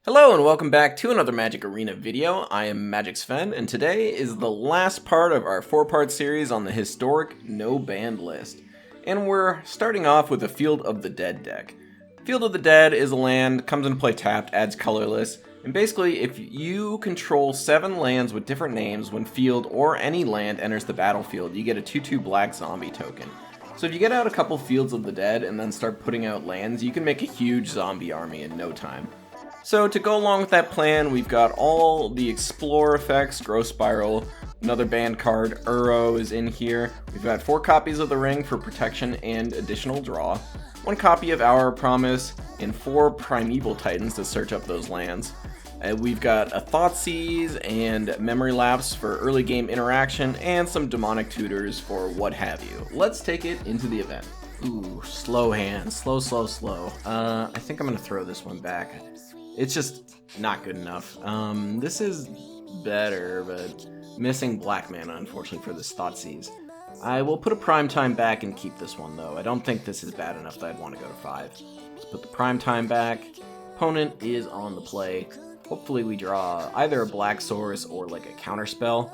Hello and welcome back to another Magic Arena video. I am Magic Sven, and today is the last part of our 4-part series on the historic no banned list. And we're starting off with a Field of the Dead deck. Field of the Dead is a land, comes into play tapped, adds colorless, and basically if you control 7 lands with different names when field or any land enters the battlefield, you get a 2/2 black zombie token. So if you get out a couple Fields of the Dead and then start putting out lands, you can make a huge zombie army in no time. So to go along with that plan, we've got all the Explore effects, Growth Spiral, another banned card, Uro is in here. We've got 4 copies of the Ring for protection and additional draw, 1 copy of Hour of Promise, and 4 Primeval Titans to search up those lands. We've got a Thoughtseize and Memory Lapse for early game interaction, and some Demonic Tutors for what have you. Let's take it into the event. Ooh, slow hand, slow. I think I'm gonna throw this one back. It's just not good enough. This is better, but missing black mana, unfortunately, for this Thoughtseize. I will put a Primetime back and keep this one, though. I don't think this is bad enough that I'd want to go to 5. Let's put the Primetime back. Opponent is on the play. Hopefully we draw either a black source or like a Counterspell.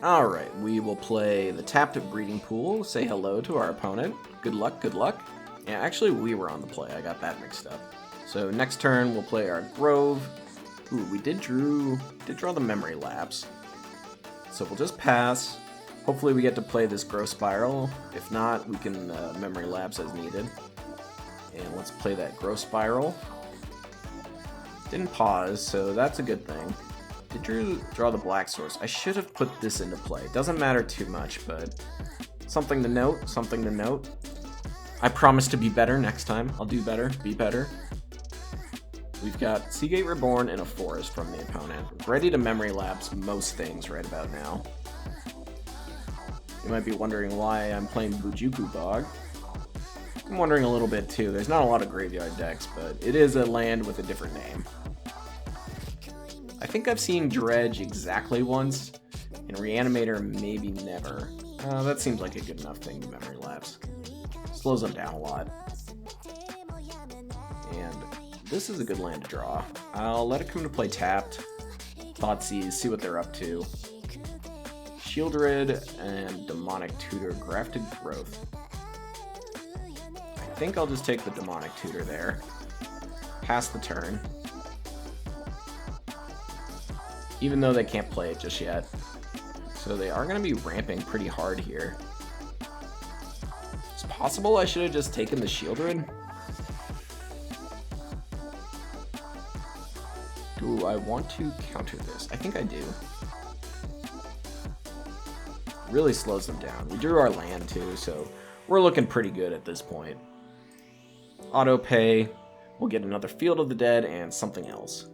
Alright, we will play the tapped Breeding Pool, say hello to our opponent. Good luck. Yeah, actually we were on the play, I got that mixed up. So next turn we'll play our Grove. Ooh, we did draw the Memory Lapse. So we'll just pass. Hopefully we get to play this Growth Spiral. If not, we can Memory Lapse as needed. And let's play that Growth Spiral. Didn't pause, so that's a good thing. Did draw the Black Source. I should have put this into play. Doesn't matter too much, but something to note. I promise to be better next time. I'll do better, be better. We've got Seagate Reborn and a Forest from the opponent. Ready to Memory Lapse most things right about now. You might be wondering why I'm playing Bujuku Bog. I'm wondering a little bit too. There's not a lot of graveyard decks, but it is a land with a different name. I think I've seen Dredge exactly once, and Reanimator maybe never. That seems like a good enough thing to Memory Lapse. Slows them down a lot. And this is a good land to draw. I'll let it come to play tapped. Thoughtseize, see what they're up to. Shieldred and Demonic Tutor, Grafted Growth. I think I'll just take the Demonic Tutor there. Pass the turn. Even though they can't play it just yet. So they are going to be ramping pretty hard here. It's possible I should have just taken the Shieldred. Do I want to counter this? I think I do. Really slows them down. We drew our land too, so we're looking pretty good at this point. Auto pay. We'll get another Field of the Dead and something else.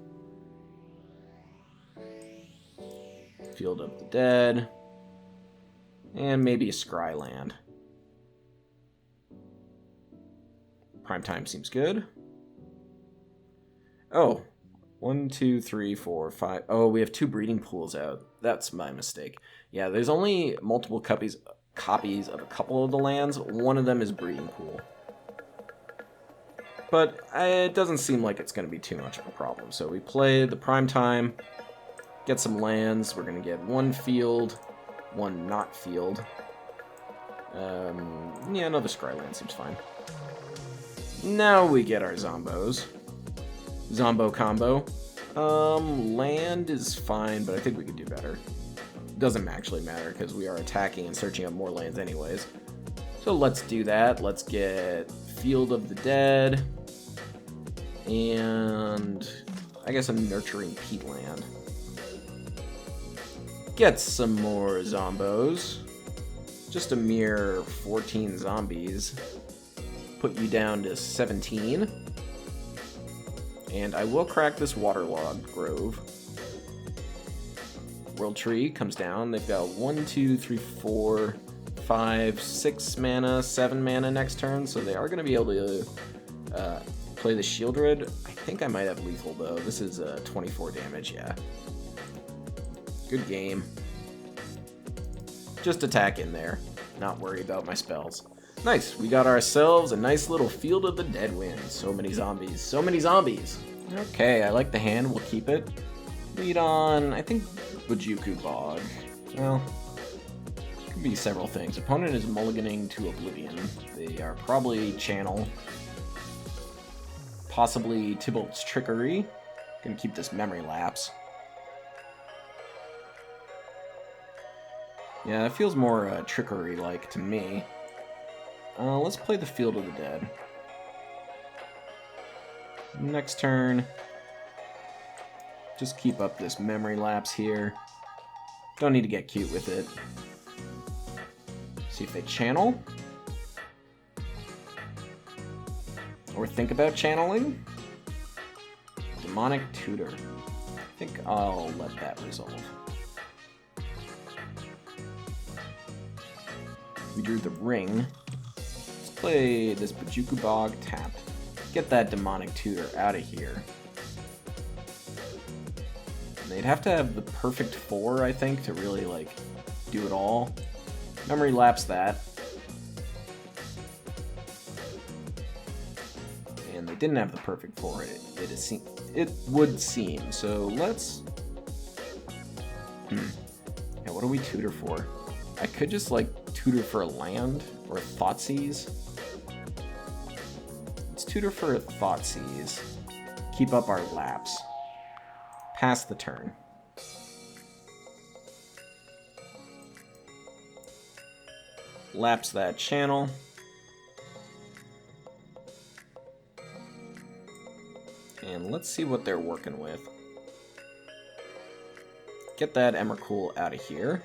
Field of the Dead. And maybe a Scry land. Primetime seems good. Oh. 1, 2, 3, 4, 5. Oh, we have 2 breeding pools out. That's my mistake. Yeah, there's only multiple copies of a couple of the lands. One of them is breeding pool. But it doesn't seem like it's going to be too much of a problem. So we play the Primetime, get some lands. We're going to get 1 field, 1 not field. Yeah, another Scry land seems fine. Now we get our Zombos. Zombo combo. Land is fine, but I think we could do better. Doesn't actually matter because we are attacking and searching up more lands anyways. So let's do that. Let's get Field of the Dead. And I guess a Nurturing Peatland. Get some more Zombos. Just a mere 14 zombies. Put you down to 17. And I will crack this Waterlogged Grove. World Tree comes down. They've got 1, 2, 3, 4, 5, 6 mana, 7 mana next turn, so they are going to be able to play the Shieldred. I think I might have lethal, though. This is 24 damage, yeah. Good game. Just attack in there. Not worry about my spells. Nice, we got ourselves a nice little Field of the Dead win. So many zombies. So many zombies. Okay, I like the hand, we'll keep it. Lead on, I think, Bujuku Bog. Well, could be several things. Opponent is mulliganing to Oblivion. They are probably Channel. Possibly Tibalt's Trickery. Gonna keep this Memory Lapse. Yeah, it feels more Trickery-like to me. Let's play the Field of the Dead. Next turn, just keep up this Memory Lapse here. Don't need to get cute with it. See if they channel. Or think about channeling. Demonic Tutor. I think I'll let that resolve. We drew the ring. Let's play this Bujuku Bog tapped. Get that Demonic Tutor out of here. They'd have to have the perfect 4, I think, to really, like, do it all. Memory Lapse that. And they didn't have the perfect 4, it would seem. So let's... Yeah, what do we tutor for? I could just, like, tutor for a land or a Thoughtseize. Let's tutor for a Thoughtseize. Keep up our Lapse. Pass the turn. Lapse that channel. And let's see what they're working with. Get that Emrakul out of here.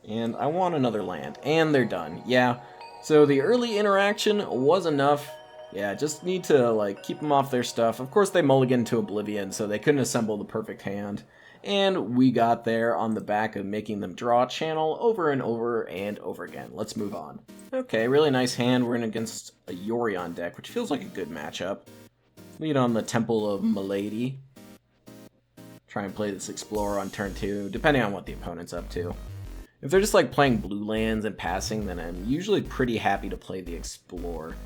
And I want another land. And they're done. Yeah. So the early interaction was enough. Yeah, just need to, like, keep them off their stuff. Of course, they mulliganed to Oblivion, so they couldn't assemble the perfect hand. And we got there on the back of making them draw channel over and over and over again. Let's move on. Okay, really nice hand. We're in against a Yorion deck, which feels like a good matchup. Lead on the Temple of Milady. Try and play this Explorer on turn 2, depending on what the opponent's up to. If they're just, like, playing blue lands and passing, then I'm usually pretty happy to play the Explorer.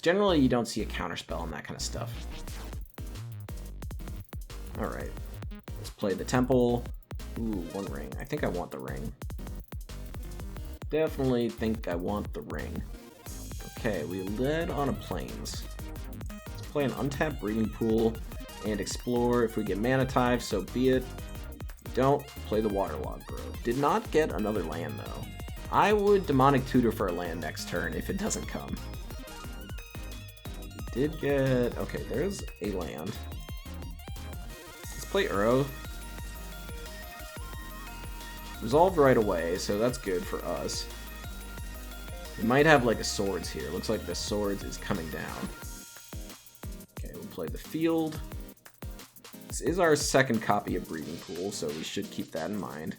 Generally, you don't see a counterspell and that kind of stuff. Alright. Let's play the temple. Ooh, 1 ring. I think I want the ring. Definitely think I want the ring. Okay, we led on a plains. Let's play an untapped breeding pool and explore. If we get mana type, so be it. If we don't, play the Waterlogged Grove. Did not get another land, though. I would Demonic Tutor for a land next turn if it doesn't come. Did get... Okay, there's a land. Let's play Uro. Resolved right away, so that's good for us. We might have, like, a swords here. Looks like the swords is coming down. Okay, we'll play the field. This is our second copy of Breeding Pool, so we should keep that in mind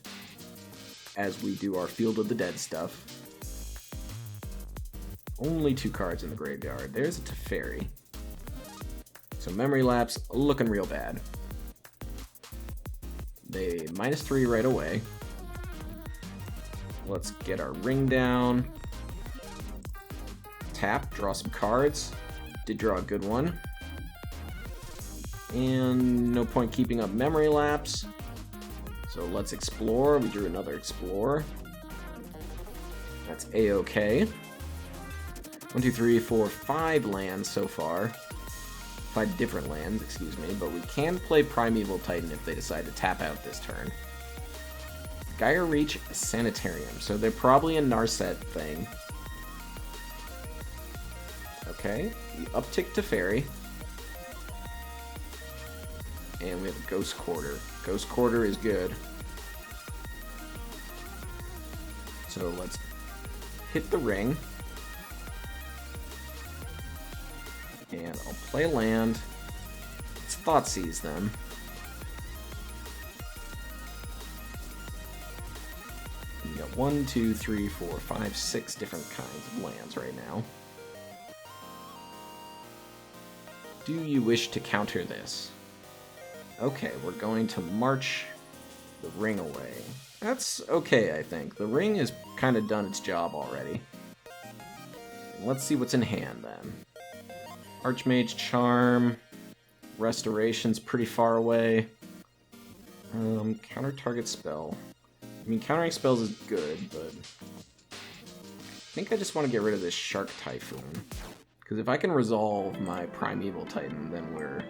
as we do our Field of the Dead stuff. Only 2 cards in the graveyard. There's a Teferi. So Memory Lapse looking real bad. They -3 right away. Let's get our ring down. Tap, draw some cards. Did draw a good one. And no point keeping up Memory Lapse. So let's explore. We drew another Explorer. That's A-okay. 1, 2, 3, 4, 5 lands so far. 5 different lands, excuse me, but we can play Primeval Titan if they decide to tap out this turn. Gyre Reach Sanitarium, so they're probably a Narset thing. Okay, we uptick Teferi. And we have a Ghost Quarter. Ghost Quarter is good. So let's hit the ring. And I'll play land. Let's Thoughtseize them. We got 1, 2, 3, 4, 5, 6 different kinds of lands right now. Do you wish to counter this? Okay, we're going to march the ring away. That's okay, I think. The ring has kind of done its job already. Let's see what's in hand then. Archmage Charm. Restoration's pretty far away. Counter target spell. I mean, countering spells is good, but I think I just want to get rid of this Shark Typhoon. Because if I can resolve my Primeval Titan, then we're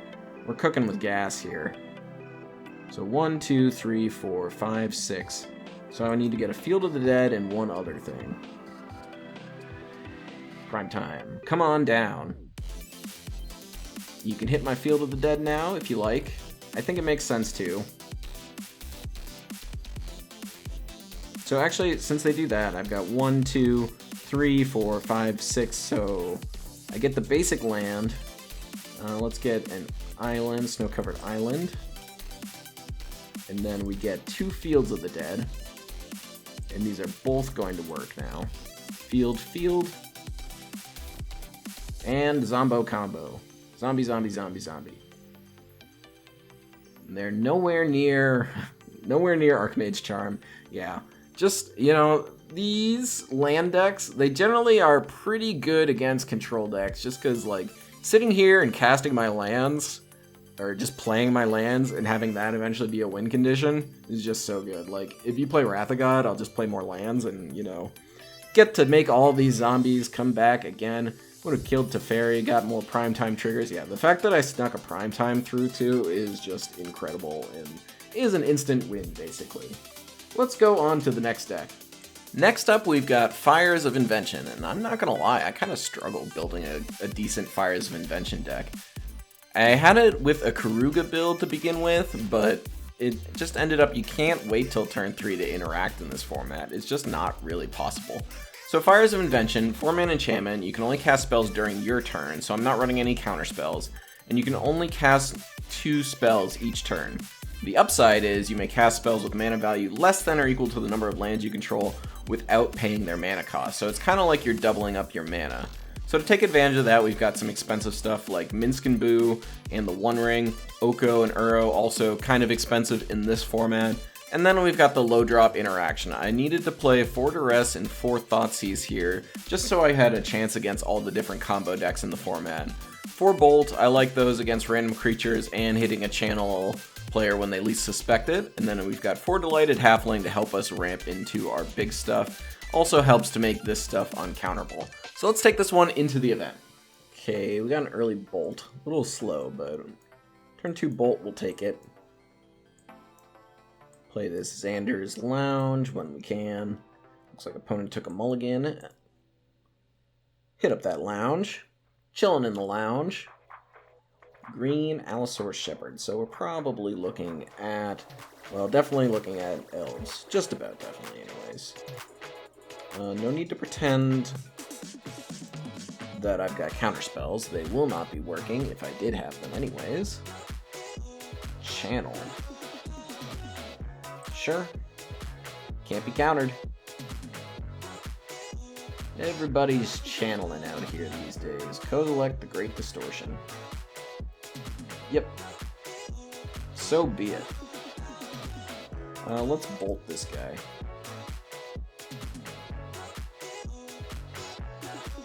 cooking with gas here. So 1, 2, 3, 4, 5, 6. So I need to get a Field of the Dead and one other thing. Prime time. Come on down. You can hit my Field of the Dead now if you like. I think it makes sense too. So actually, since they do that, I've got 1, 2, 3, 4, 5, 6. So I get the basic land. Let's get an island, snow-covered island. And then we get 2 Fields of the Dead. And these are both going to work now. Field, field. And Zombo combo. Zombie, zombie, zombie, zombie. And they're nowhere near Archmage Charm. Yeah. Just, you know, these land decks, they generally are pretty good against control decks. Just because, like, sitting here and casting my lands, or just playing my lands and having that eventually be a win condition is just so good. Like, if you play Wrath of God, I'll just play more lands and, you know, get to make all these zombies come back again. Would have killed Teferi, got more primetime triggers. Yeah, the fact that I snuck a primetime through too is just incredible and is an instant win, basically. Let's go on to the next deck. Next up, we've got Fires of Invention, and I'm not gonna lie, I kind of struggled building a decent Fires of Invention deck. I had it with a Karuga build to begin with, but it just ended up you can't wait till turn 3 to interact in this format. It's just not really possible. So Fires of Invention, 4-mana enchantment, you can only cast spells during your turn, so I'm not running any counter spells, and you can only cast 2 spells each turn. The upside is you may cast spells with mana value less than or equal to the number of lands you control without paying their mana cost, so it's kind of like you're doubling up your mana. So to take advantage of that, we've got some expensive stuff like Minsc and Boo and the One Ring, Oko and Uro, also kind of expensive in this format. And then we've got the low drop interaction. I needed to play 4 Duress and 4 Thoughtseize here, just so I had a chance against all the different combo decks in the format. 4 Bolt, I like those against random creatures and hitting a channel player when they least suspect it. And then we've got 4 Delighted Halfling to help us ramp into our big stuff. Also helps to make this stuff uncounterable. So let's take this one into the event. Okay, we got an early Bolt. A little slow, but turn 2 Bolt, we'll take it. Play this Xander's Lounge when we can. Looks like opponent took a mulligan. Hit up that lounge. Chilling in the lounge. Green Allosaurus Shepherd. So we're probably looking at, well, definitely looking at elves. Just about definitely anyways. No need to pretend that I've got counterspells. They will not be working if I did have them anyways. Channel. Sure. Can't be countered. Everybody's channeling out here these days. Kozilek the Great Distortion. Yep. So be it. Let's bolt this guy.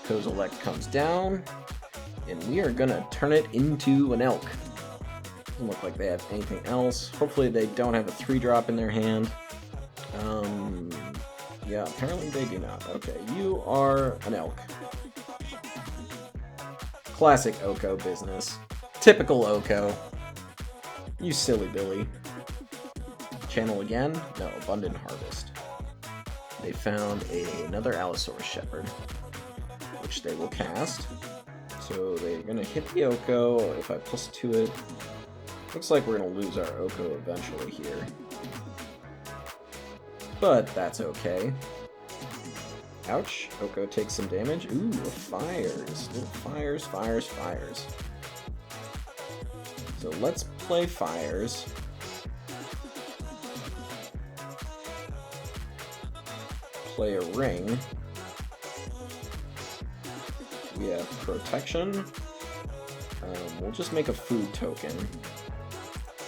Kozilek comes down, and we are gonna turn it into an elk. Doesn't look like they have anything else. Hopefully they don't have a 3-drop in their hand. Yeah, apparently they do not. Okay, you are an elk. Classic Oko business. Typical Oko. You silly Billy. Channel again? No, Abundant Harvest. They found another Allosaurus Shepherd, which they will cast. So they're gonna hit the Oko. If I +2 it, looks like we're gonna lose our Oko eventually here. But that's okay. Ouch. Oko takes some damage. Ooh, fires. Little fires, fires, fires. So let's play fires. Play a ring. We have protection. We'll just make a food token.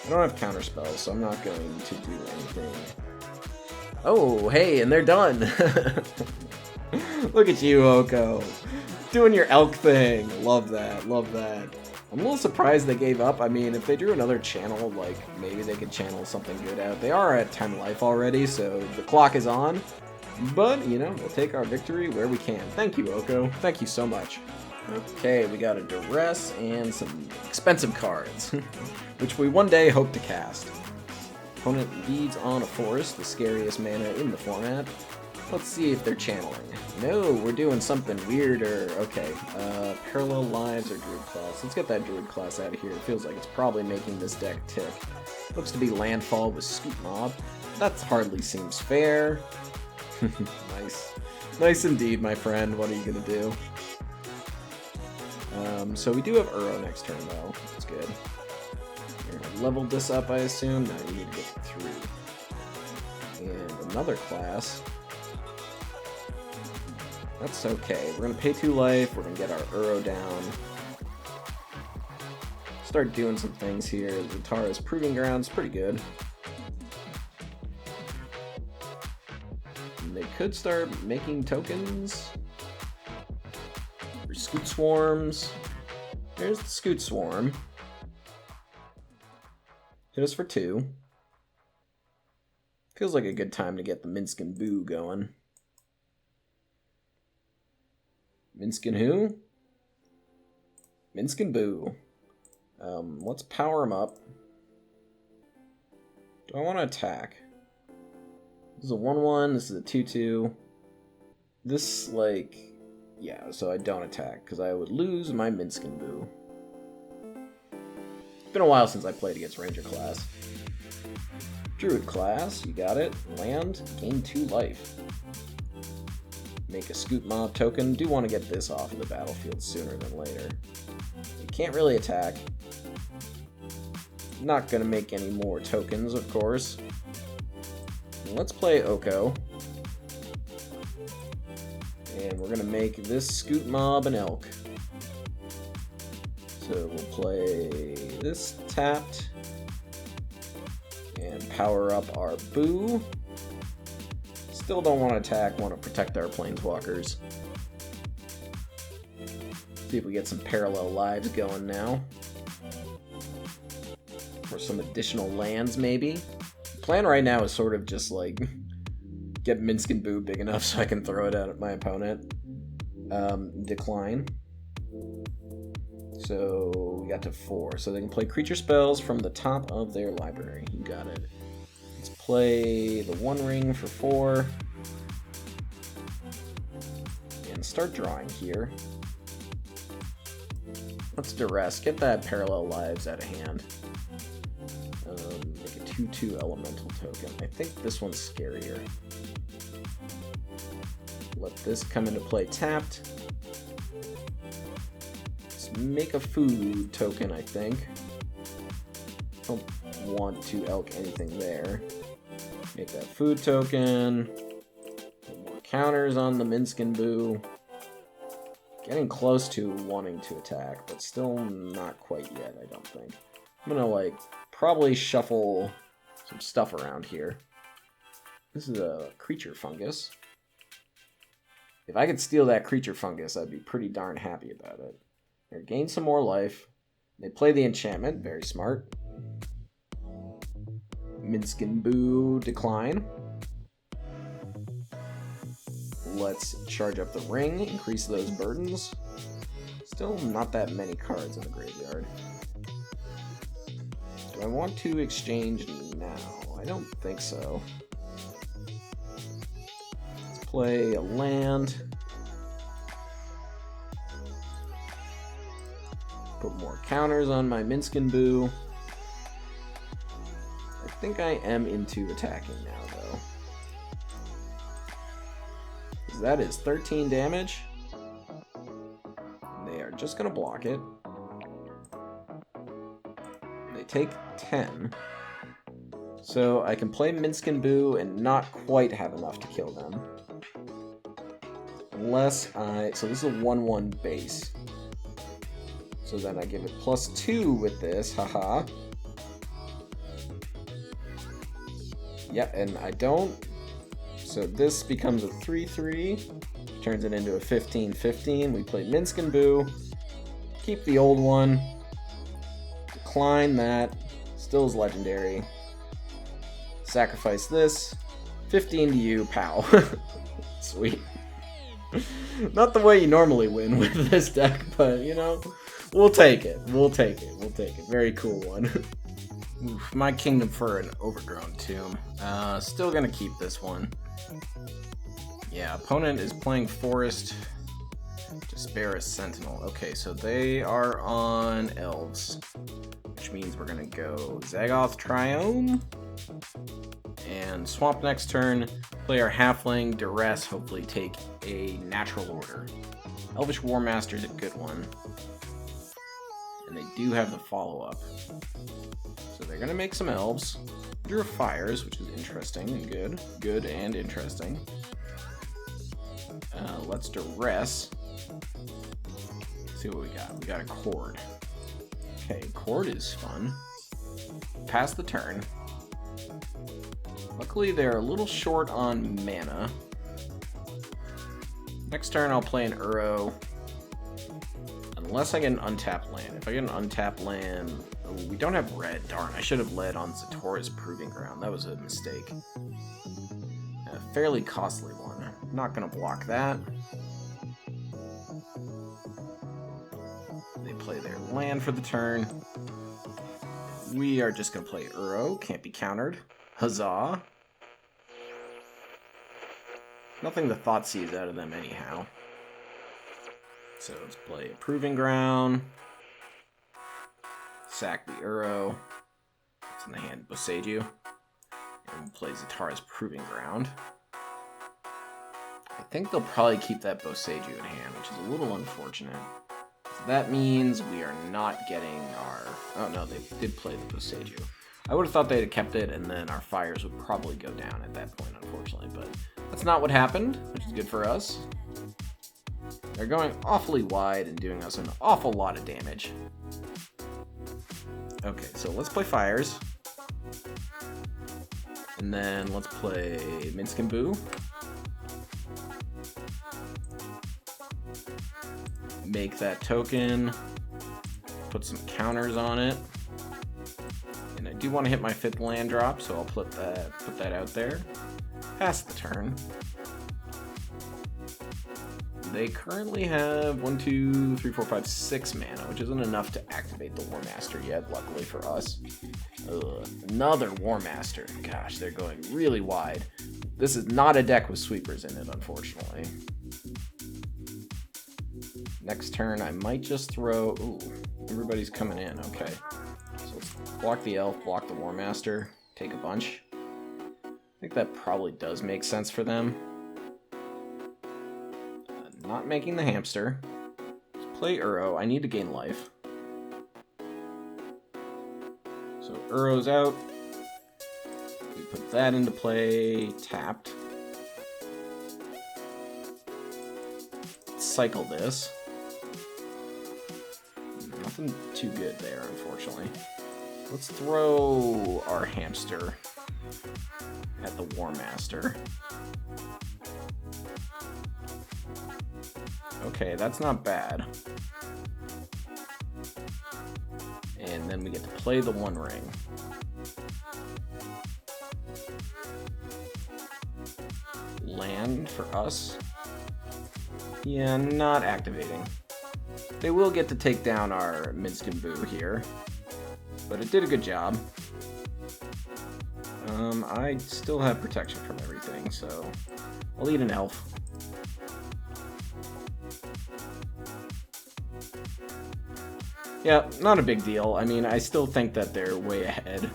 I don't have counterspells, so I'm not going to do anything. Oh, hey, and they're done! Look at you, Oko. Doing your elk thing. Love that, love that. I'm a little surprised they gave up. I mean, if they drew another channel, like, maybe they could channel something good out. They are at 10 life already, so the clock is on. But, you know, we'll take our victory where we can. Thank you, Oko. Thank you so much. Okay, we got a Duress and some expensive cards, which we one day hope to cast. Opponent leads on a forest, the scariest mana in the format. Let's see if they're channeling. No, we're doing something weirder. Okay, Parallel Lives or Druid Class. Let's get that Druid Class out of here. It feels like it's probably making this deck tick. Looks to be Landfall with Scoop Mob. That hardly seems fair. Nice. Nice indeed, my friend. What are you going to do? So we do have Uro next turn, though. That's good. You're going to level this up, I assume. No, you need to get through. And another class. That's okay. We're going to pay 2 life. We're going to get our Uro down. Start doing some things here. Zatara's Proving Ground's pretty good. And they could start making tokens. For Scoot Swarms. There's the Scoot Swarm. Hit us for 2. Feels like a good time to get the Minsc and Boo going. Minsc and who? Minsc and Boo. Let's power him up. Do I want to attack? This is a 1-1, this is a 2-2. This, like... yeah, so I don't attack, because I would lose my Minsc and Boo. It's been a while since I played against Ranger class. Druid class, you got it. Land, gain 2 life. Make a Scoot Mob token. Do want to get this off of the battlefield sooner than later. You can't really attack. Not gonna make any more tokens, of course. Let's play Oko. And we're gonna make this Scoot Mob an Elk. So we'll play this tapped. And power up our Boo. Still don't want to attack, want to protect our Planeswalkers. See if we get some Parallel Lives going now. Or some additional lands, maybe. The plan right now is sort of just like get Minsc and Boo big enough so I can throw it at my opponent. Decline. So we got to 4. So they can play creature spells from the top of their library. You got it. Let's play the One Ring for 4. And start drawing here. Let's Duress. Get that Parallel Lives out of hand. Make a 2/2 elemental token. I think this one's scarier. Let this come into play tapped. Let's make a food token, I think. Don't want to elk anything there. Make that food token. Put more counters on the Minsc and Boo. Getting close to wanting to attack, but still not quite yet, I don't think. I'm gonna, like, probably shuffle some stuff around here. This is a creature fungus. If I could steal that creature fungus, I'd be pretty darn happy about it. They gain some more life. They play the enchantment, very smart. Minsc and Boo decline. Let's charge up the ring, increase those burdens. Still not that many cards in the graveyard. Do I want to exchange now? I don't think so. Let's play a land. Put more counters on my Minsc and Boo. I think I am into attacking now, though. That is 13 damage. They are just going to block it. They take 10. So I can play Minsc and Boo and not quite have enough to kill them. Unless I... so this is a 1/1 base. So then I give it +2 with this, haha. Yep, and I don't... so this becomes a 3/3, turns it into a 15/15. We play Minsc and Boo, keep the old one, decline that. Still is legendary. Sacrifice this. 15 to you, pow. Sweet. Not the way you normally win with this deck, but, you know, we'll take it. We'll take it. We'll take it. Very cool one. Oof, my Kingdom for an Overgrown Tomb. Still gonna keep this one. Yeah, opponent is playing Forest. Despairous Sentinel. Okay, so they are on Elves, which means we're gonna go Zagoth Triome and swamp next turn. Play our Halfling Duress. Hopefully take a Natural Order. Elvish War Master is a good one, and they do have the follow-up. So they're gonna make some Elves. Drew Fires, which is interesting and good. Good and interesting. Let's Duress. See what we got. We got a Cord. Okay, Cord is fun. Pass the turn. Luckily, they're a little short on mana. Next turn, I'll play an Uro. Unless I get an untapped land. If I get an untapped land... Oh, we don't have red. Darn, I should have led on Zatora's Proving Ground. That was a mistake. A fairly costly one. Not going to block that. They play their land for the turn. We are just going to play Uro. Can't be countered. Huzzah. Nothing to Thoughtseize out of them anyhow. So let's play a Proving Ground. Sack the Uro. It's in the hand, Boseiju. And we'll play Zatara's Proving Ground. I think they'll probably keep that Boseiju in hand, which is a little unfortunate. So that means we are not getting our... Oh no, they did play the Boseiju. I would have thought they'd have kept it, and then our fires would probably go down at that point, unfortunately. But that's not what happened, which is good for us. They're going awfully wide and doing us an awful lot of damage. Okay, so let's play fires. And then let's play Minsc. Make that token. Put some counters on it. And I do want to hit my 5th land drop, so I'll put that out there. Pass the turn. They currently have 1, 2, 3, 4, 5, 6 mana, which isn't enough to activate the War Master yet, luckily for us. Ugh, another War Master. Gosh, they're going really wide. This is not a deck with sweepers in it, unfortunately. Next turn, I might just throw... Ooh, everybody's coming in. Okay. So let's block the Elf, block the War Master, take a bunch. I think that probably does make sense for them. Not making the hamster. Let's play Uro. I need to gain life. So Uro's out. We put that into play. Tapped. Cycle this. Nothing too good there, unfortunately. Let's throw our hamster at the War Master. Okay, that's not bad. And then we get to play the One Ring. Land for us. Yeah, not activating. They will get to take down our Minsc here, but it did a good job. I still have protection from everything, so I'll eat an elf. Yeah, not a big deal. I mean, I still think that they're way ahead.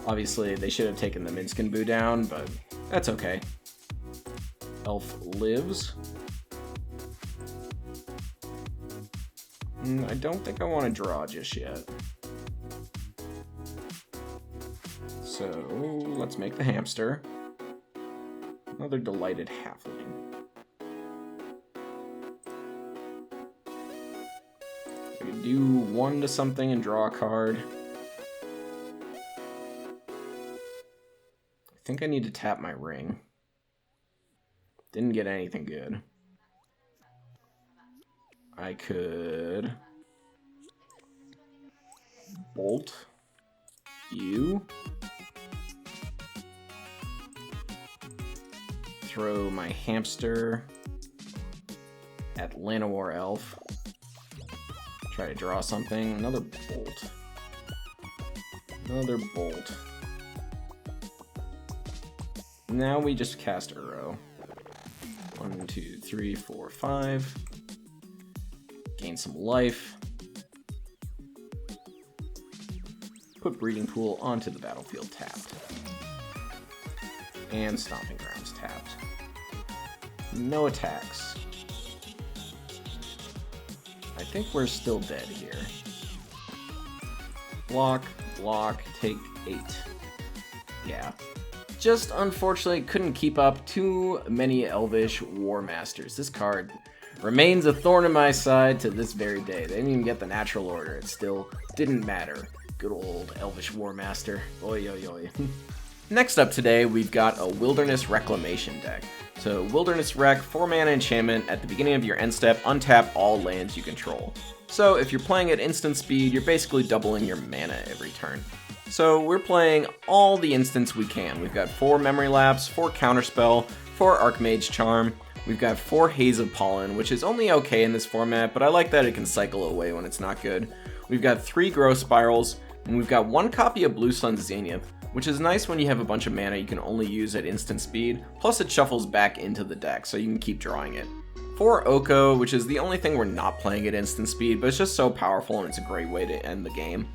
Obviously, they should have taken the Minsc down, but that's okay. Elf lives. I don't think I want to draw just yet. So, let's make the hamster. Another delighted halfling. I can do 1 to something and draw a card. I think I need to tap my ring. Didn't get anything good. I could Bolt. You. Throw my hamster at Llanowar Elf. Try to draw something. Another bolt. Another bolt. Now we just cast Uro. 1, 2, 3, 4, 5. Gain some life. Put Breeding Pool onto the battlefield tapped. And Stomping Grounds tapped. No attacks. I think we're still dead here. Block, block, take 8. Yeah. Just unfortunately couldn't keep up too many Elvish War Masters. This card remains a thorn in my side to this very day. They didn't even get the natural order. It still didn't matter. Good old Elvish War Master. Oi, oi, oi. Next up today, we've got a Wilderness Reclamation deck. So Wilderness Rec, 4 mana enchantment, at the beginning of your end step, untap all lands you control. So if you're playing at instant speed, you're basically doubling your mana every turn. So we're playing all the instants we can. We've got 4 Memory Lapse, 4 Counterspell, 4 Archmage Charm. We've got 4 Haze of Pollen, which is only okay in this format, but I like that it can cycle away when it's not good. We've got 3 Growth Spirals, and we've got 1 copy of Blue Sun Zenith, which is nice when you have a bunch of mana you can only use at instant speed, plus it shuffles back into the deck, so you can keep drawing it. 4 Oko, which is the only thing we're not playing at instant speed, but it's just so powerful and it's a great way to end the game.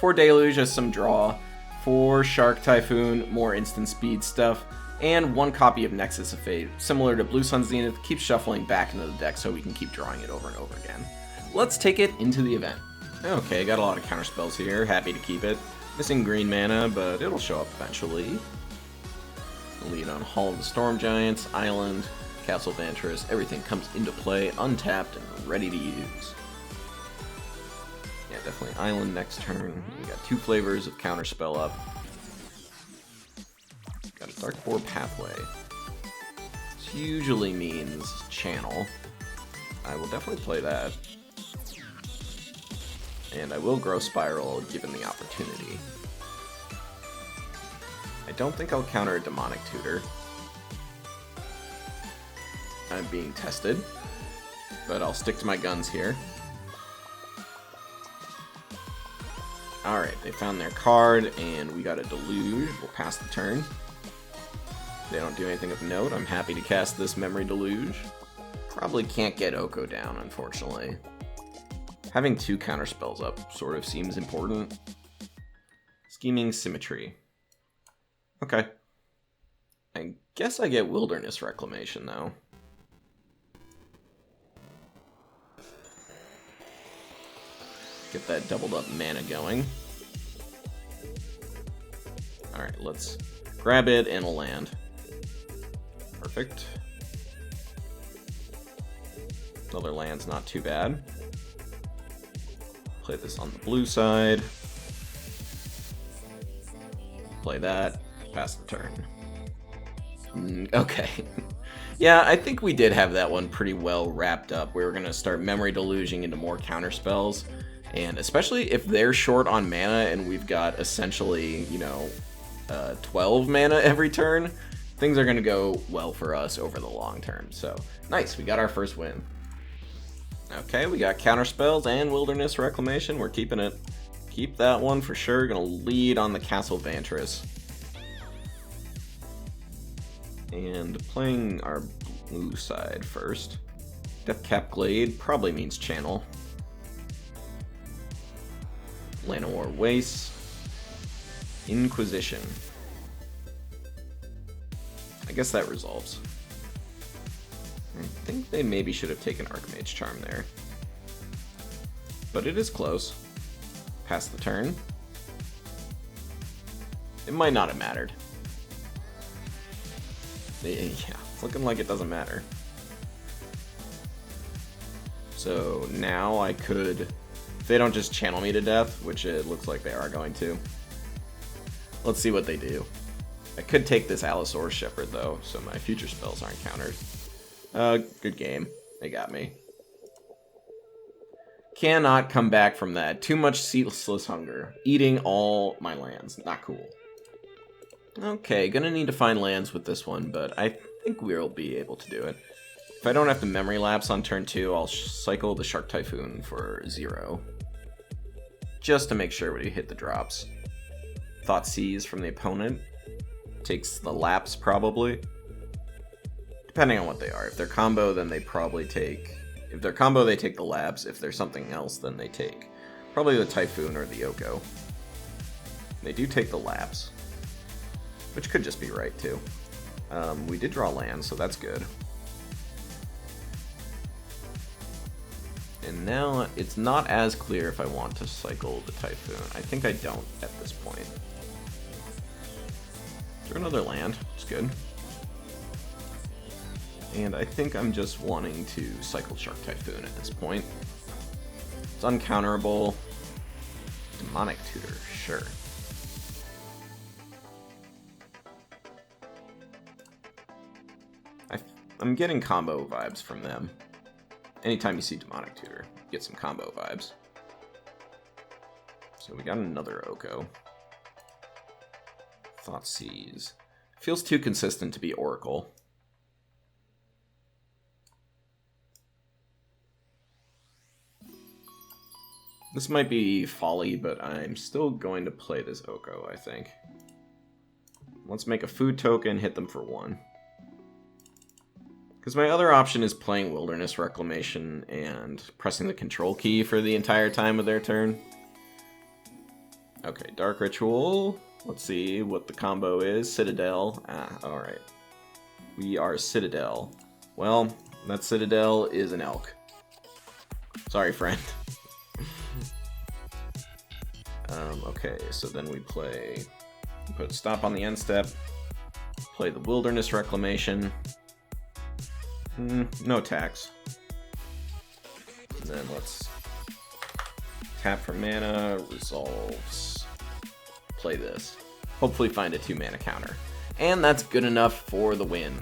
4 Deluge as some draw, 4 Shark Typhoon, more instant speed stuff, and 1 copy of Nexus of Fate, similar to Blue Sun Zenith, keeps shuffling back into the deck so we can keep drawing it over and over again. Let's take it into the event. Okay, got a lot of counterspells here, happy to keep it. Missing green mana, but it'll show up eventually. Lead on Hall of the Storm Giants, Island, Castle Vantress, everything comes into play, untapped and ready to use. Yeah, definitely Island next turn. We got 2 flavors of Counterspell up. Got a Darkboard Pathway. This usually means Channel. I will definitely play that. And I will Grow Spiral given the opportunity. I don't think I'll counter a Demonic Tutor. I'm being tested, but I'll stick to my guns here. Alright, they found their card, and we got a Deluge. We'll pass the turn. They don't do anything of note. I'm happy to cast this Memory Deluge. Probably can't get Oko down, unfortunately. Having 2 counterspells up sort of seems important. Scheming Symmetry. Okay. I guess I get Wilderness Reclamation, though. Get that doubled up mana going. Alright, let's grab it and a land. Perfect. Another land's not too bad. Play this on the blue side. Play that. Pass the turn. Okay. Yeah, I think we did have that one pretty well wrapped up. We were going to start Memory Deluging into more counterspells. And especially if they're short on mana and we've got essentially, 12 mana every turn, things are going to go well for us over the long term. So, nice. We got our first win. Okay, we got Counterspells and Wilderness Reclamation. We're keeping it. Keep that one for sure. Gonna lead on the Castle Vantress. And playing our blue side first. Deathcap Glade probably means Channel. Llanowar Waste. Inquisition. I guess that resolves. I think they maybe should have taken Archmage Charm there. But it is close. Pass the turn. It might not have mattered. Yeah, it's looking like it doesn't matter. So now I could, if they don't just channel me to death, which it looks like they are going to. Let's see what they do. I could take this Allosaurus Shepherd though, so my future spells aren't countered. Good game. They got me. Cannot come back from that. Too much ceaseless hunger. Eating all my lands. Not cool. Okay, gonna need to find lands with this one, but I think we'll be able to do it. If I don't have to memory lapse on turn 2, I'll cycle the Shark Typhoon for 0. Just to make sure we hit the drops. Thoughtseize from the opponent. Takes the Lapse, probably. Depending on what they are. If they're combo, then they probably take... If they're combo, they take the Lapse. If they're something else, then they take probably the Typhoon or the Oko. They do take the Lapse. Which could just be right, too. We did draw land, so that's good. And now it's not as clear if I want to cycle the Typhoon. I think I don't at this point. Is there another land? It's good. And I think I'm just wanting to cycle Shark Typhoon at this point. It's uncounterable. Demonic Tutor, sure. I'm getting combo vibes from them. Anytime you see Demonic Tutor, you get some combo vibes. So we got another Oko. Thoughtseize. Feels too consistent to be Oracle. This might be folly, but I'm still going to play this Oko, I think. Let's make a food token, hit them for 1. Because my other option is playing Wilderness Reclamation and pressing the control key for the entire time of their turn. Okay, Dark Ritual. Let's see what the combo is. Citadel. Alright. We are Citadel. Well, that Citadel is an elk. Sorry, friend. Okay, so then we put a stop on the end step, play the Wilderness Reclamation. No attacks. And then let's tap for mana, resolves, play this. Hopefully find a 2-mana counter. And that's good enough for the win.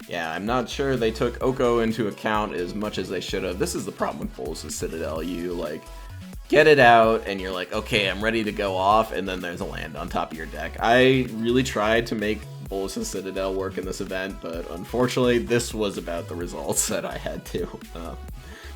Yeah, I'm not sure they took Oko into account as much as they should have. This is the problem with Bolas' Citadel. You, like, get it out, and you're like, okay, I'm ready to go off, and then there's a land on top of your deck. I really tried to make Bolas' Citadel work in this event, but unfortunately, this was about the results that I had to.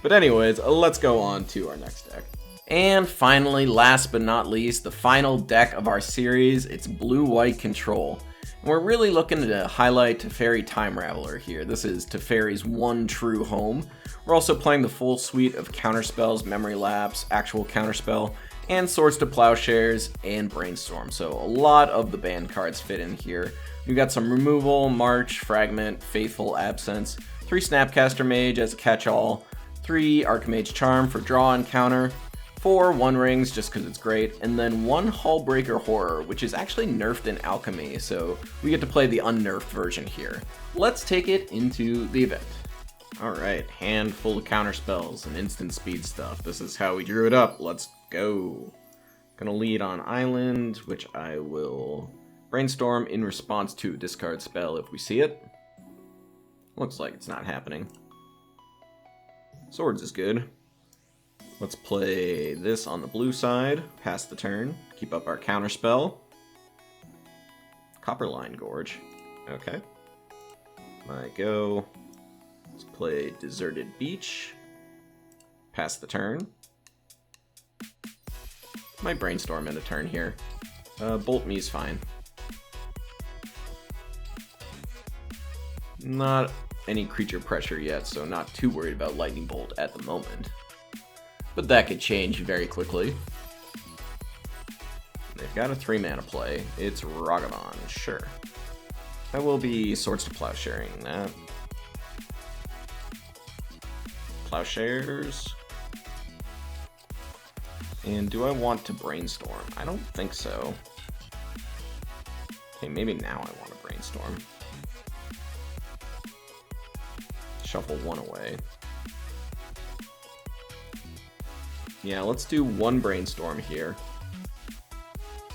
But anyways, let's go on to our next deck. And finally, last but not least, the final deck of our series, it's Blue-White Control. And we're really looking to highlight Teferi Time Raveler here. This is Teferi's one true home. We're also playing the full suite of counterspells, Memory Lapse, Actual Counterspell, and Swords to Plowshares, and Brainstorm. So a lot of the banned cards fit in here. We've got some Removal, March, Fragment, Faithful, Absence, 3 Snapcaster Mage as a catch-all, 3 Archimage Charm for draw and counter, 4 One Rings just because it's great, and then 1 Hullbreaker Horror, which is actually nerfed in Alchemy, so we get to play the unnerfed version here. Let's take it into the event. Alright, hand full of counterspells and instant speed stuff. This is how we drew it up. Let's go. Gonna lead on Island, which I will Brainstorm in response to a discard spell if we see it. Looks like it's not happening. Swords is good. Let's play this on the blue side, pass the turn, keep up our counterspell. Copperline Gorge. Okay. My go. Let's play Deserted Beach. Pass the turn. Might Brainstorm in a turn here. Bolt Me's fine. Not any creature pressure yet, so not too worried about Lightning Bolt at the moment. But that could change very quickly. They've got a 3-mana play. It's Ragavan, sure. I will be Swords to Plowsharing that. Plowshares. And do I want to Brainstorm? I don't think so. Okay, maybe now I want to Brainstorm. Shuffle 1 away. Yeah, let's do 1 Brainstorm here.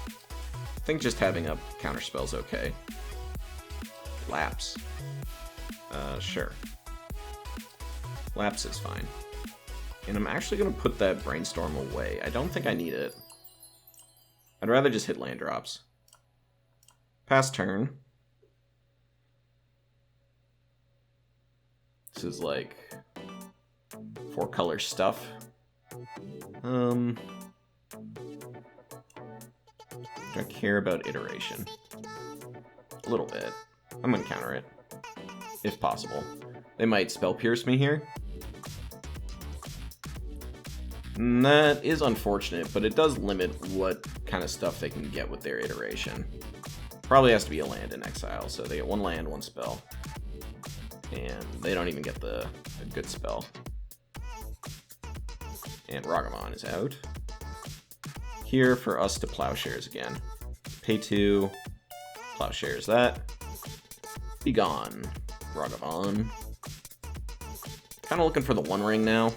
I think just having a counterspell's okay. Lapse. Sure. Lapse is fine. And I'm actually going to put that Brainstorm away. I don't think I need it. I'd rather just hit land drops. Pass turn. This is like 4-color stuff. Do I care about iteration? A little bit. I'm gonna counter it, if possible. They might spell pierce me here. And that is unfortunate, but it does limit what kind of stuff they can get with their iteration. Probably has to be a land in exile, so they get 1 land, 1 spell. And they don't even get a good spell. And Ragavan is out. Here for us to Plowshares again. Pay 2, Plowshares that. Be gone, Ragavan. Kind of looking for the 1 ring now.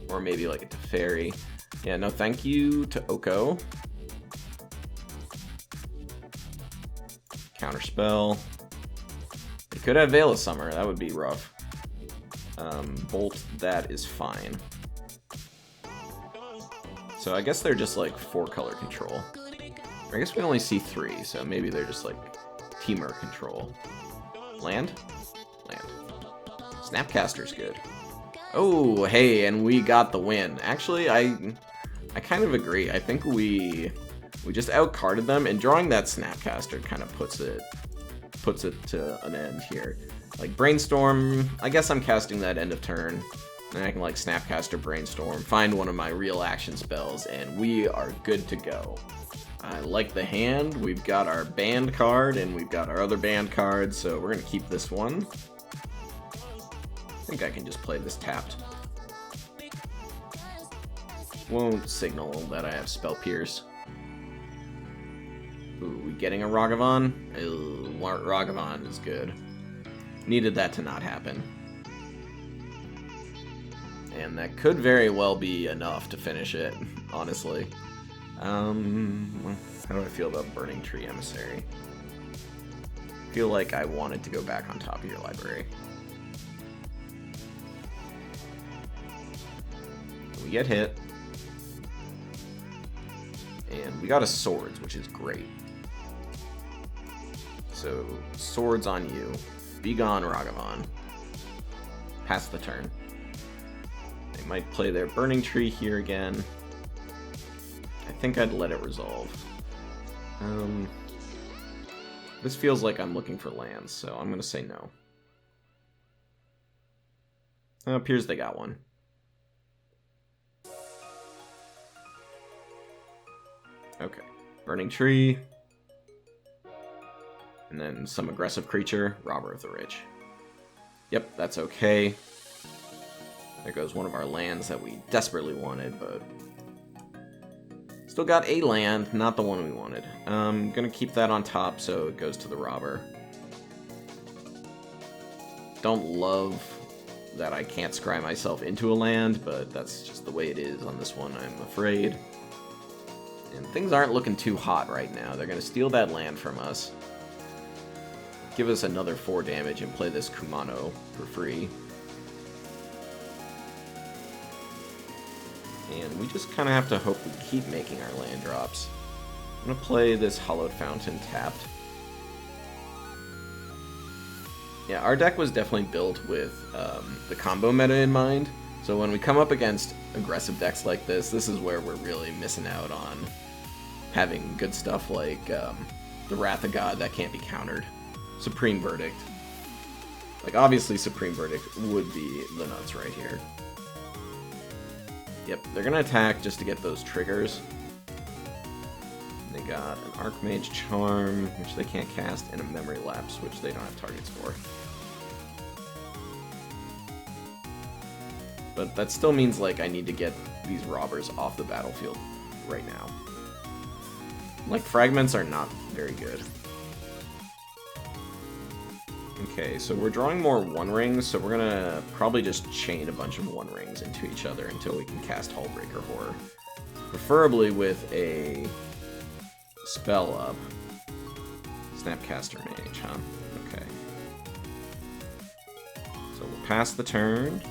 Or maybe like a Teferi. Yeah, no thank you to Oko. Counterspell. They could have Veil of Summer, that would be rough. Bolt, that is fine. So I guess they're just like 4-color control. I guess we only see 3, so maybe they're just like Teamer control. Land? Land. Snapcaster's good. Oh, hey, and we got the win. Actually, I kind of agree. I think we just outcarded them, and drawing that Snapcaster kind of puts it to an end here. Like Brainstorm, I guess I'm casting that end of turn, and I can like Snapcaster Brainstorm, find one of my real action spells, and we are good to go. I like the hand. We've got our banned card, and we've got our other banned card, so we're gonna keep this one. I think I can just play this tapped. Won't signal that I have Spell Pierce. Ooh, we getting a Ragavan? Ew, Ragavan is good. Needed that to not happen. And that could very well be enough to finish it, honestly. How do I feel about Burning Tree Emissary? I feel like I wanted to go back on top of your library. We get hit. And we got a Swords, which is great. So, Swords on you. Be gone, Ragavan. Pass the turn. They might play their Burning Tree here again. I think I'd let it resolve. This feels like I'm looking for lands, so I'm going to say no. It appears they got one. Okay, Burning Tree, and then some aggressive creature, Robber of the Rich. Yep, that's okay. There goes one of our lands that we desperately wanted, but still got a land, not the one we wanted. I'm gonna keep that on top so it goes to the Robber. Don't love that I can't scry myself into a land, but that's just the way it is on this one, I'm afraid. And things aren't looking too hot right now. They're going to steal that land from us. Give us another 4 damage and play this Kumano for free. And we just kind of have to hope we keep making our land drops. I'm going to play this Hallowed Fountain tapped. Yeah, our deck was definitely built with the combo meta in mind. So when we come up against aggressive decks like this is where we're really missing out on having good stuff like the Wrath of God that can't be countered. Supreme Verdict. Like, obviously Supreme Verdict would be the nuts right here. Yep, they're going to attack just to get those triggers. They got an Archmage Charm, which they can't cast, and a Memory Lapse, which they don't have targets for. But that still means, like, I need to get these robbers off the battlefield right now. Like, fragments are not very good. Okay, so we're drawing more 1-rings, so we're gonna probably just chain a bunch of 1-rings into each other until we can cast Hullbreaker Horror. Preferably with a spell up. Snapcaster Mage, huh? Okay. So we'll pass the turn.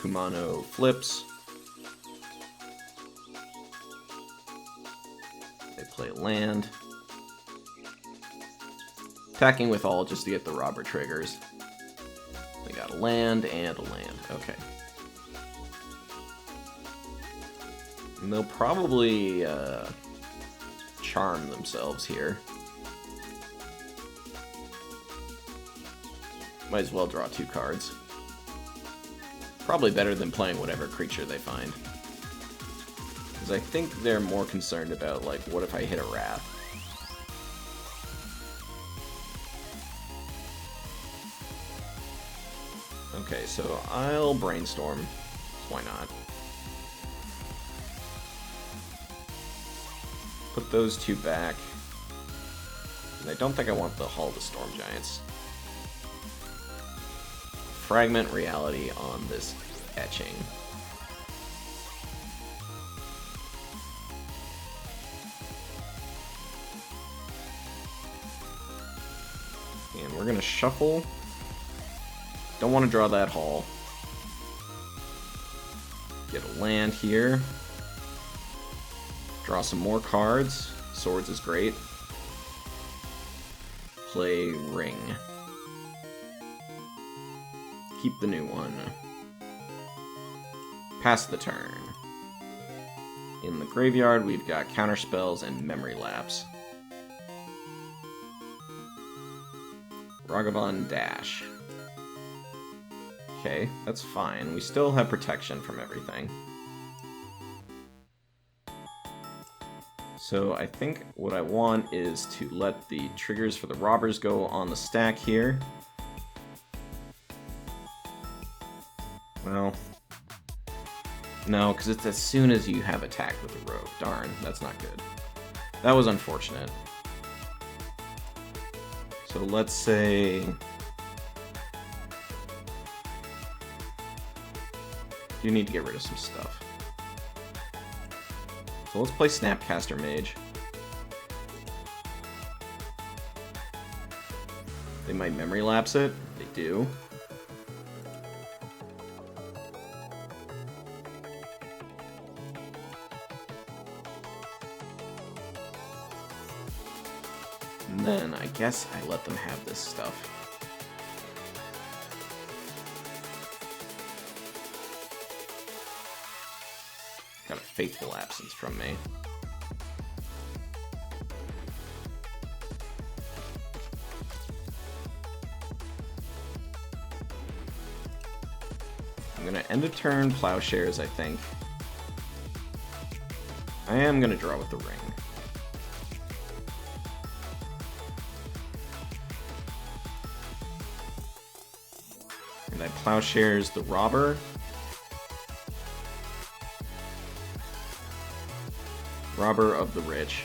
Kumano flips. They play land. Attacking with all just to get the robber triggers. They got a land and a land. Okay. And they'll probably charm themselves here. Might as well draw 2 cards. Probably better than playing whatever creature they find. Because I think they're more concerned about, like, what if I hit a Wrath? Okay, so I'll Brainstorm. Why not? Put those 2 back. And I don't think I want the Hall of the Storm Giants. Fragment Reality on this etching. And we're gonna shuffle. Don't want to draw that Hall. Get a land here. Draw some more cards. Swords is great. Play Ring. Keep the new one. Pass the turn. In the graveyard, we've got Counterspells and Memory Lapse. Ragavan Dash. Okay, that's fine. We still have protection from everything. So I think what I want is to let the triggers for the robbers go on the stack here. Well, no, because it's as soon as you have attacked with the rogue. Darn, that's not good. That was unfortunate. So let's say... You need to get rid of some stuff. So let's play Snapcaster Mage. They might Memory Lapse it. They do. And then I guess I let them have this stuff. Got a Faithful Absence from me. I'm gonna end a turn Plowshares, I think. I am gonna draw with the Ring. And I Plowshares the Robber. Robber of the Rich.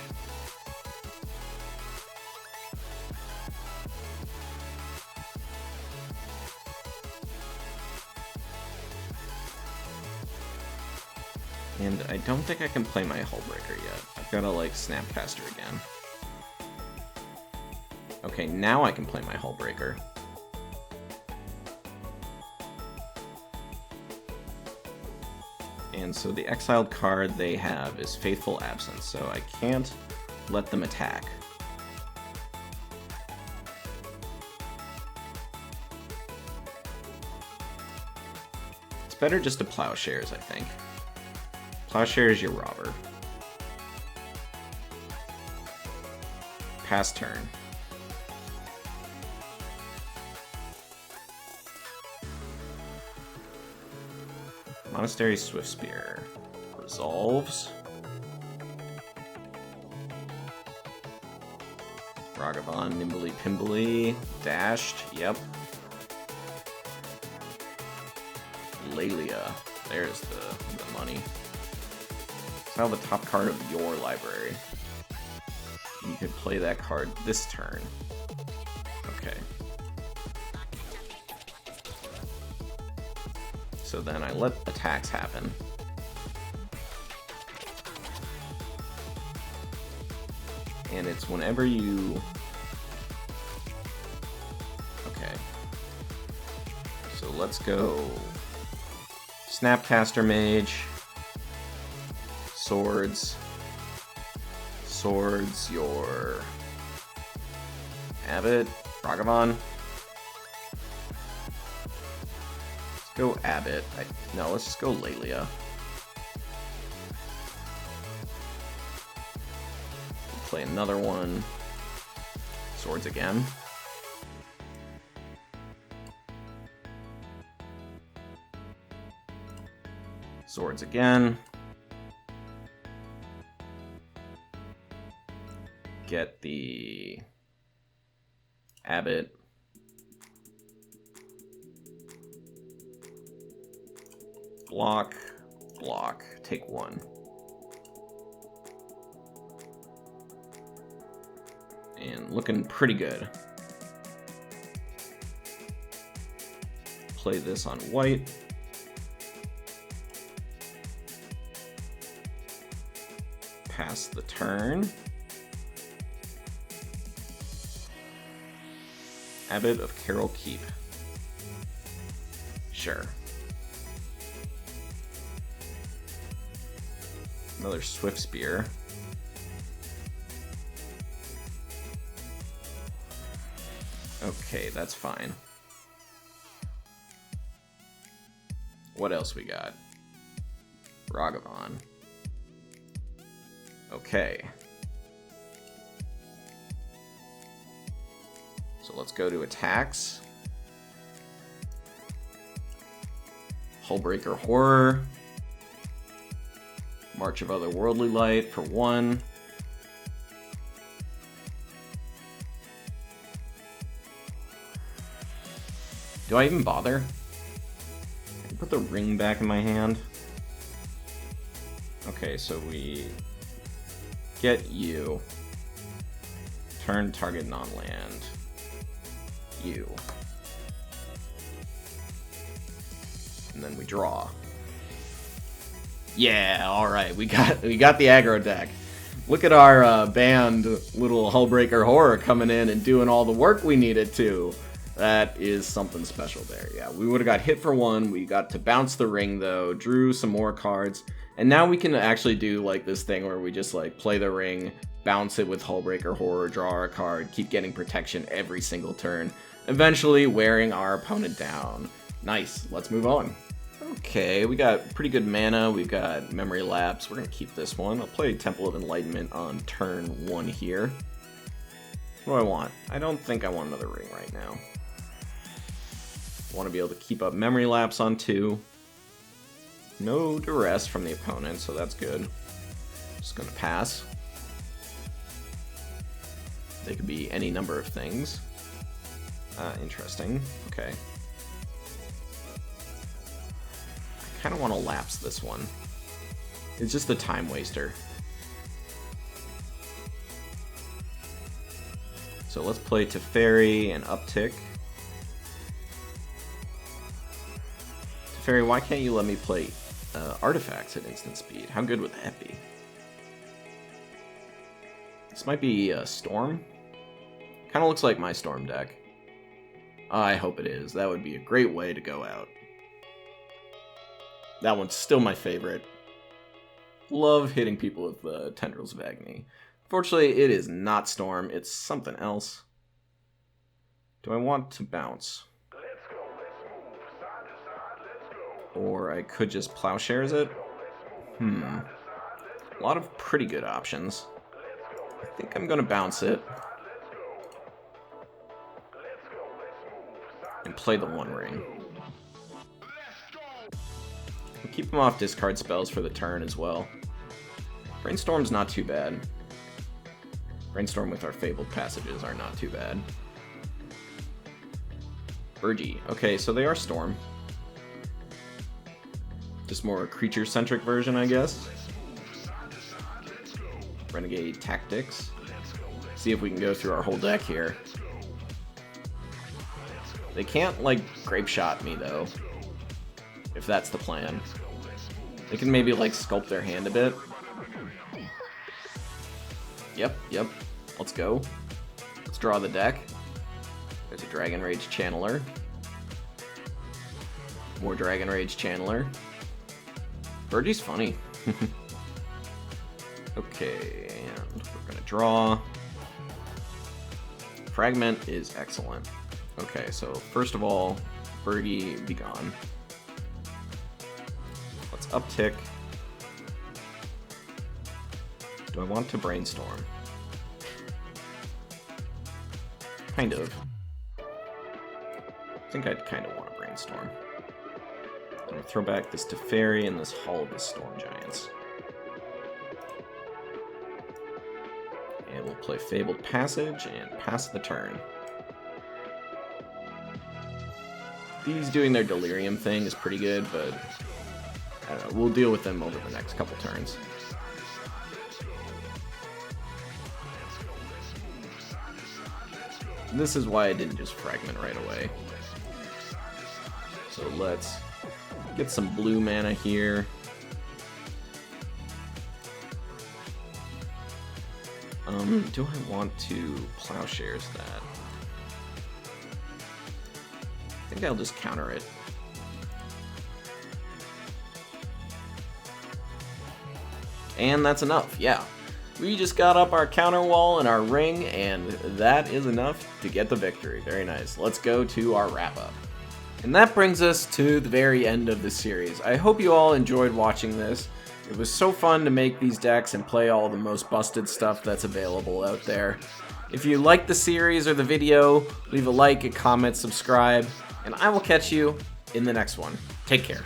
And I don't think I can play my Hullbreaker yet. I've gotta, like, Snapcaster again. Okay, now I can play my Hullbreaker. And so the exiled card they have is Faithful Absence, so I can't let them attack. It's better just to Plowshares, I think. Plowshares your Robber. Pass turn. Monastery Swiftspear resolves. Ragavan Nimbly Pimbly dashed. Yep. Lelia. There's the money. It's now the top card of your library. You could play that card this turn. Okay. So then I let attacks happen. And it's whenever you... Okay. So let's go Snapcaster Mage. Swords, your Abbot, Ragavan. Let's go Abbot. No, let's just go Lelia. Play another one. Swords again. Swords again. Get the Abbot. Block, block, take one. And looking pretty good. Play this on white. Pass the turn. Abbot of Carol Keep. Sure. Another Swift Spear. Okay, that's fine. What else we got? Ragavan. Okay. So let's go to attacks. Hullbreaker Horror. March of Otherworldly Light for 1. Do I even bother? Can I put the ring back in my hand? Okay, so we get you. Turn target non-land. You. And then we draw. Yeah, alright, we got the aggro deck. Look at our banned little Hullbreaker Horror coming in and doing all the work we needed to. That is something special there. Yeah, we would have got hit for 1. We got to bounce the ring though, drew some more cards, and now we can actually do like this thing where we just like play the ring, bounce it with Hullbreaker Horror, draw our card, keep getting protection every single turn, eventually wearing our opponent down. Nice, let's move on. Okay, we got pretty good mana, we've got Memory Lapse, we're gonna keep this one. I'll play Temple of Enlightenment on turn 1 here. What do I want? I don't think I want another ring right now. I want to be able to keep up Memory Lapse on 2. No duress from the opponent, so that's good. Just gonna pass. They could be any number of things. Interesting. Okay. I kind of want to lapse this one. It's just a time waster. So let's play Teferi and Uptick. Teferi, why can't you let me play artifacts at instant speed? How good would that be? This might be Storm. Kind of looks like my Storm deck. I hope it is. That would be a great way to go out. That one's still my favorite. Love hitting people with Tendrils of Agony. Fortunately, it is not Storm. It's something else. Do I want to bounce? Or I could just Plowshares it? A lot of pretty good options. I think I'm going to bounce it. And play the One Ring. We'll keep him off discard spells for the turn as well. Brainstorm's not too bad. Brainstorm with our Fabled Passages are not too bad. Urgy. Okay, so they are Storm. Just more a creature-centric version, I guess. Renegade Tactics. See if we can go through our whole deck here. They can't, like, Grape Shot me, though. If that's the plan. They can maybe, like, sculpt their hand a bit. Yep. Let's go. Let's draw the deck. There's a Dragon Rage Channeler. More Dragon Rage Channeler. Birdie's funny. Okay, and we're gonna draw. Fragment is excellent. Okay, so first of all, Birdie be gone. Let's uptick. Do I want to Brainstorm? Kind of. I think I'd kind of want to Brainstorm. I'm gonna throw back this Teferi and this Hall of the Storm Giants. And we'll play Fabled Passage and pass the turn. These doing their Delirium thing is pretty good, but I don't know, we'll deal with them over the next couple turns. This is why I didn't just Fragment right away. So let's get some blue mana here. Do I want to Plowshares that? I think I'll just counter it. And that's enough, yeah. We just got up our counter wall and our ring, and that is enough to get the victory. Very nice. Let's go to our wrap-up. And that brings us to the very end of the series. I hope you all enjoyed watching this. It was so fun to make these decks and play all the most busted stuff that's available out there. If you liked the series or the video, leave a like, a comment, subscribe, and I will catch you in the next one. Take care.